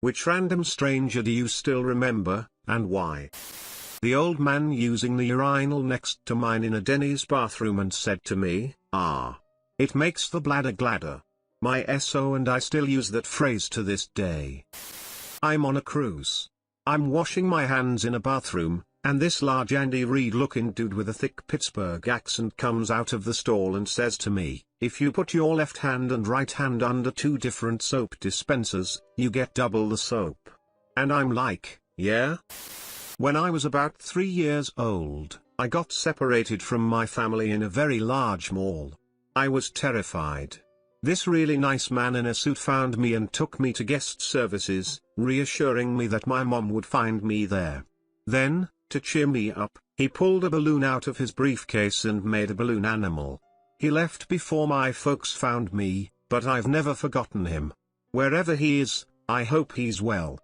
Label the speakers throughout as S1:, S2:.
S1: Which random stranger do you still remember, and why? The old man using the urinal next to mine in a Denny's bathroom and said to me, "Ah. It makes the bladder gladder." My SO and I still use that phrase to this day. I'm on a cruise. I'm washing my hands in a bathroom, and this large Andy Reid-looking dude with a thick Pittsburgh accent comes out of the stall and says to me, "If you put your left hand and right hand under two different soap dispensers, you get double the soap." And I'm like, yeah? When I was about 3 years old, I got separated from my family in a very large mall. I was terrified. This really nice man in a suit found me and took me to guest services, reassuring me that my mom would find me there. Then, to cheer me up, he pulled a balloon out of his briefcase and made a balloon animal. He left before my folks found me, but I've never forgotten him. Wherever he is, I hope he's well.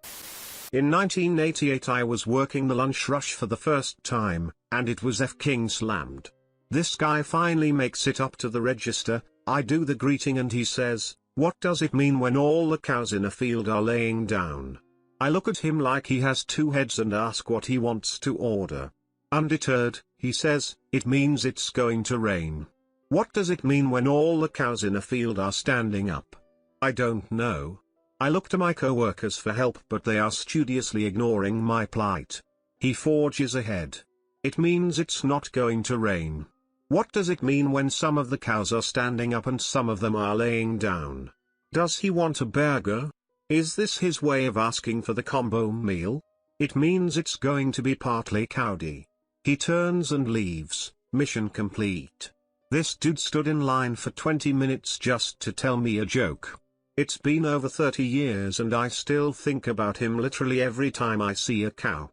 S1: In 1988 I was working the lunch rush for the first time, and it was F-king slammed. This guy finally makes it up to the register. I do the greeting and he says, "What does it mean when all the cows in a field are laying down?" I look at him like he has two heads and ask what he wants to order. Undeterred, he says, "It means it's going to rain." What does it mean when all the cows in a field are standing up? I don't know. I look to my co-workers for help but they are studiously ignoring my plight. He forges ahead. "It means it's not going to rain." What does it mean when some of the cows are standing up and some of them are laying down? Does he want a burger? Is this his way of asking for the combo meal? It means it's going to be partly cowdy. He turns and leaves, mission complete. This dude stood in line for 20 minutes just to tell me a joke. It's been over 30 years and I still think about him literally every time I see a cow.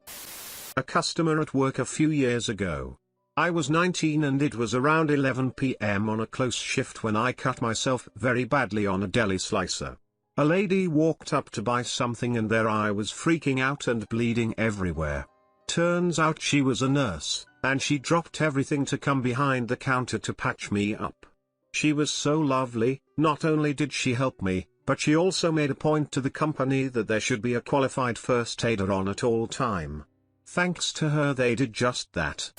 S1: A customer at work a few years ago. I was 19 and it was around 11 p.m. on a close shift when I cut myself very badly on a deli slicer. A lady walked up to buy something and there I was freaking out and bleeding everywhere. Turns out she was a nurse, and she dropped everything to come behind the counter to patch me up. She was so lovely. Not only did she help me, but she also made a point to the company that there should be a qualified first aider on at all time. Thanks to her they did just that.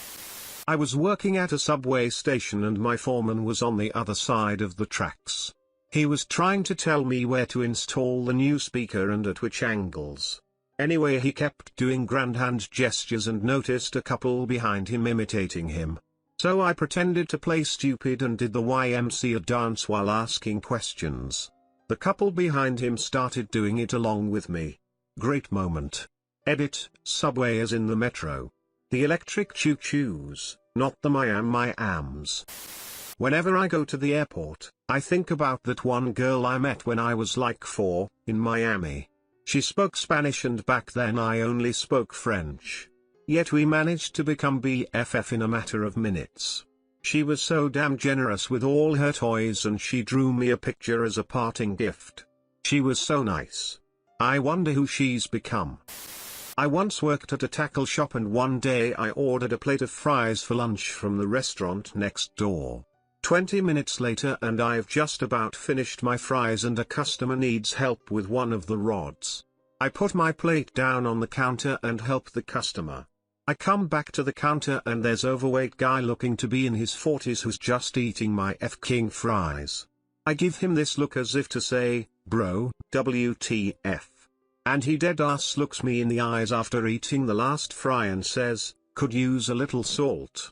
S1: I was working at a subway station and my foreman was on the other side of the tracks. He was trying to tell me where to install the new speaker and at which angles. Anyway, he kept doing grand hand gestures and noticed a couple behind him imitating him. So I pretended to play stupid and did the YMCA dance while asking questions. The couple behind him started doing it along with me. Great moment. Edit, subway as in the metro. The electric choo-choos, not the my-ams. Whenever I go to the airport, I think about that one girl I met when I was like 4, in Miami. She spoke Spanish and back then I only spoke French. Yet we managed to become BFF in a matter of minutes. She was so damn generous with all her toys and she drew me a picture as a parting gift. She was so nice. I wonder who she's become. I once worked at a tackle shop and one day I ordered a plate of fries for lunch from the restaurant next door. 20 minutes later and I've just about finished my fries and a customer needs help with one of the rods. I put my plate down on the counter and help the customer. I come back to the counter and there's overweight guy looking to be in his 40s who's just eating my F-king fries. I give him this look as if to say, "Bro, WTF. And he dead-ass looks me in the eyes after eating the last fry and says, "Could use a little salt."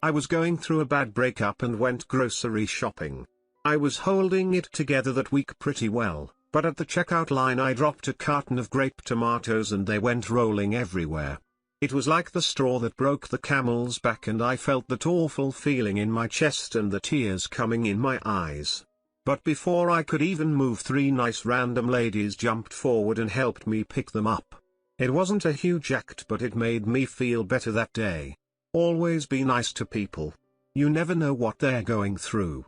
S1: I was going through a bad breakup and went grocery shopping. I was holding it together that week pretty well, but at the checkout line I dropped a carton of grape tomatoes and they went rolling everywhere. It was like the straw that broke the camel's back and I felt that awful feeling in my chest and the tears coming in my eyes. But before I could even move, 3 nice random ladies jumped forward and helped me pick them up. It wasn't a huge act but it made me feel better that day. Always be nice to people. You never know what they're going through.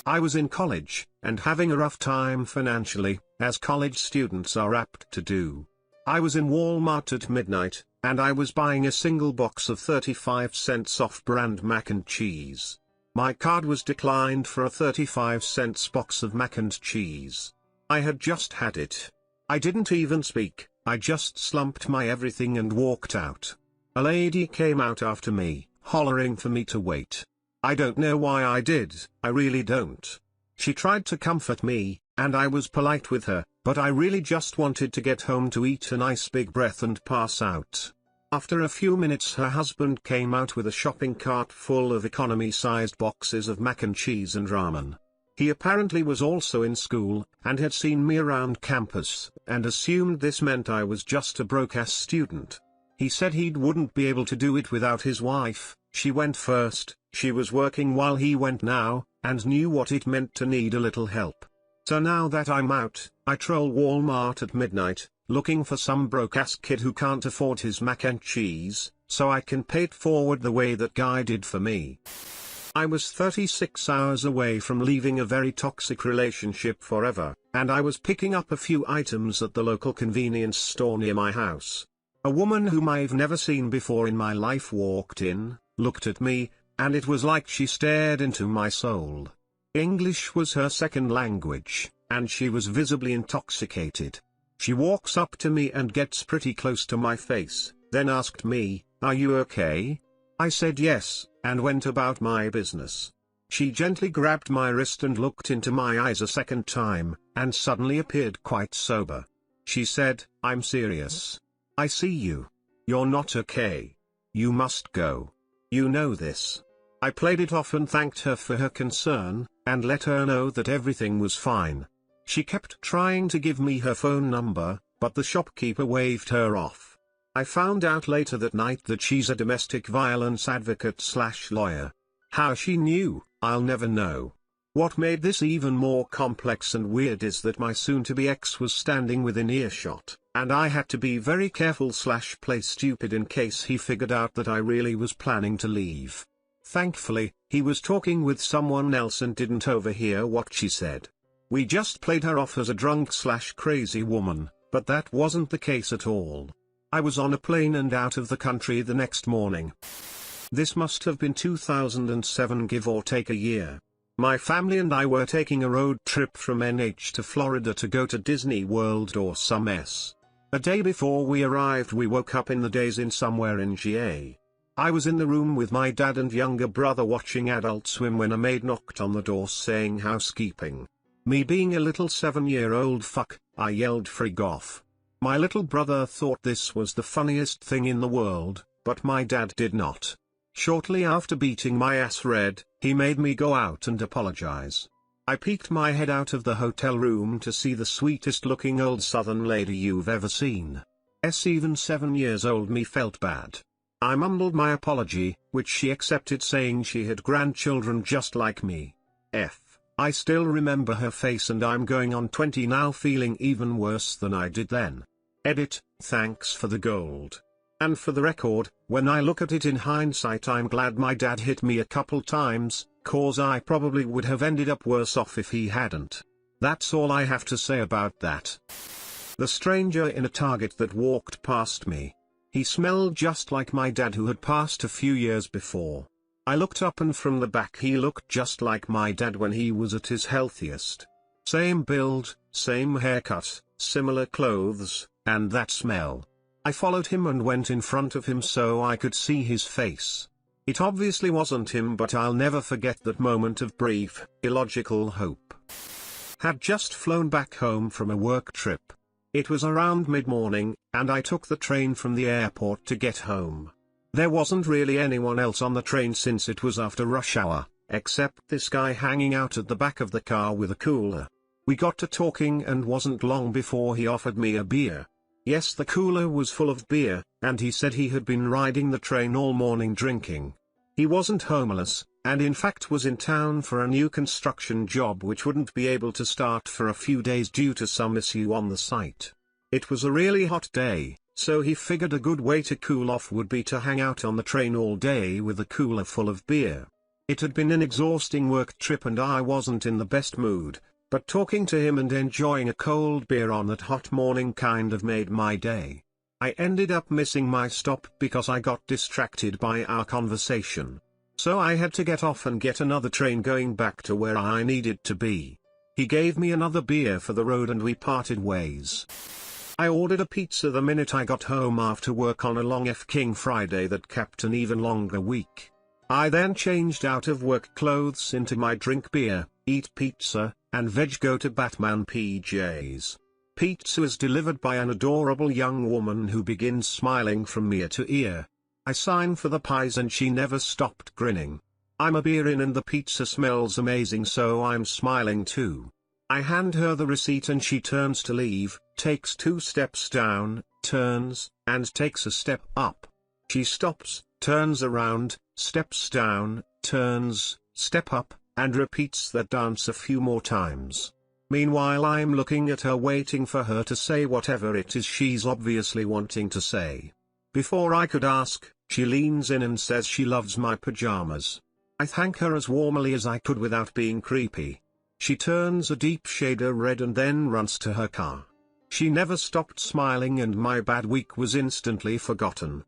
S1: I was in college, and having a rough time financially, as college students are apt to do. I was in Walmart at midnight, and I was buying a single box of 35-cent off-brand mac and cheese. My card was declined for a 35-cent box of mac and cheese. I had just had it. I didn't even speak, I just slumped my everything and walked out. A lady came out after me, hollering for me to wait. I don't know why I did, I really don't. She tried to comfort me, and I was polite with her, but I really just wanted to get home to eat a nice big breath and pass out. After a few minutes her husband came out with a shopping cart full of economy-sized boxes of mac and cheese and ramen. He apparently was also in school, and had seen me around campus, and assumed this meant I was just a broke-ass student. He said he wouldn't be able to do it without his wife. She went first, she was working while he went now, and knew what it meant to need a little help. So now that I'm out, I troll Walmart at midnight, looking for some broke-ass kid who can't afford his mac and cheese, so I can pay it forward the way that guy did for me. I was 36 hours away from leaving a very toxic relationship forever, and I was picking up a few items at the local convenience store near my house. A woman whom I've never seen before in my life walked in, looked at me, and it was like she stared into my soul. English was her second language, and she was visibly intoxicated. She walks up to me and gets pretty close to my face, then asked me, "Are you okay?" I said yes, and went about my business. She gently grabbed my wrist and looked into my eyes a second time, and suddenly appeared quite sober. She said, "I'm serious. I see you. You're not okay. You must go. You know this." I played it off and thanked her for her concern, and let her know that everything was fine. She kept trying to give me her phone number, but the shopkeeper waved her off. I found out later that night that she's a domestic violence advocate/lawyer. How she knew, I'll never know. What made this even more complex and weird is that my soon-to-be ex was standing within earshot, and I had to be very careful/play stupid in case he figured out that I really was planning to leave. Thankfully, he was talking with someone else and didn't overhear what she said. We just played her off as a drunk/crazy woman, but that wasn't the case at all. I was on a plane and out of the country the next morning. This must have been 2007, give or take a year. My family and I were taking a road trip from NH to Florida to go to Disney World or some mess. A day before we arrived we woke up in the Days Inn somewhere in GA. I was in the room with my dad and younger brother watching Adult Swim when a maid knocked on the door saying housekeeping. Me being a little 7-year-old fuck, I yelled frig off. My little brother thought this was the funniest thing in the world, but my dad did not. Shortly after beating my ass red, he made me go out and apologize. I peeked my head out of the hotel room to see the sweetest looking old southern lady you've ever seen. Even 7 years old me felt bad. I mumbled my apology, which she accepted, saying she had grandchildren just like me. I still remember her face, and I'm going on 20 now, feeling even worse than I did then. Edit, thanks for the gold. And for the record, when I look at it in hindsight, I'm glad my dad hit me a couple times, cause I probably would have ended up worse off if he hadn't. That's all I have to say about that. The stranger in a Target that walked past me. He smelled just like my dad, who had passed a few years before. I looked up, and from the back he looked just like my dad when he was at his healthiest. Same build, same haircut, similar clothes, and that smell. I followed him and went in front of him so I could see his face. It obviously wasn't him, but I'll never forget that moment of brief, illogical hope. Had just flown back home from a work trip. It was around mid-morning, and I took the train from the airport to get home. There wasn't really anyone else on the train since it was after rush hour, except this guy hanging out at the back of the car with a cooler. We got to talking, and wasn't long before he offered me a beer. Yes, the cooler was full of beer, and he said he had been riding the train all morning drinking. He wasn't homeless, and in fact was in town for a new construction job which wouldn't be able to start for a few days due to some issue on the site. It was a really hot day, so he figured a good way to cool off would be to hang out on the train all day with a cooler full of beer. It had been an exhausting work trip and I wasn't in the best mood, but talking to him and enjoying a cold beer on that hot morning kind of made my day. I ended up missing my stop because I got distracted by our conversation. So I had to get off and get another train going back to where I needed to be. He gave me another beer for the road and we parted ways. I ordered a pizza the minute I got home after work on a long F-King Friday that kept an even longer week. I then changed out of work clothes into my drink beer, eat pizza, and veg go to Batman PJs. Pizza is delivered by an adorable young woman who begins smiling from ear to ear. I sign for the pies and she never stopped grinning. I'm a beer in and the pizza smells amazing, so I'm smiling too. I hand her the receipt and she turns to leave, takes 2 steps down, turns, and takes a step up. She stops, turns around, steps down, turns, step up, and repeats that dance a few more times. Meanwhile I'm looking at her waiting for her to say whatever it is she's obviously wanting to say. Before I could ask, she leans in and says she loves my pajamas. I thank her as warmly as I could without being creepy. She turns a deep shade of red and then runs to her car. She never stopped smiling and my bad week was instantly forgotten.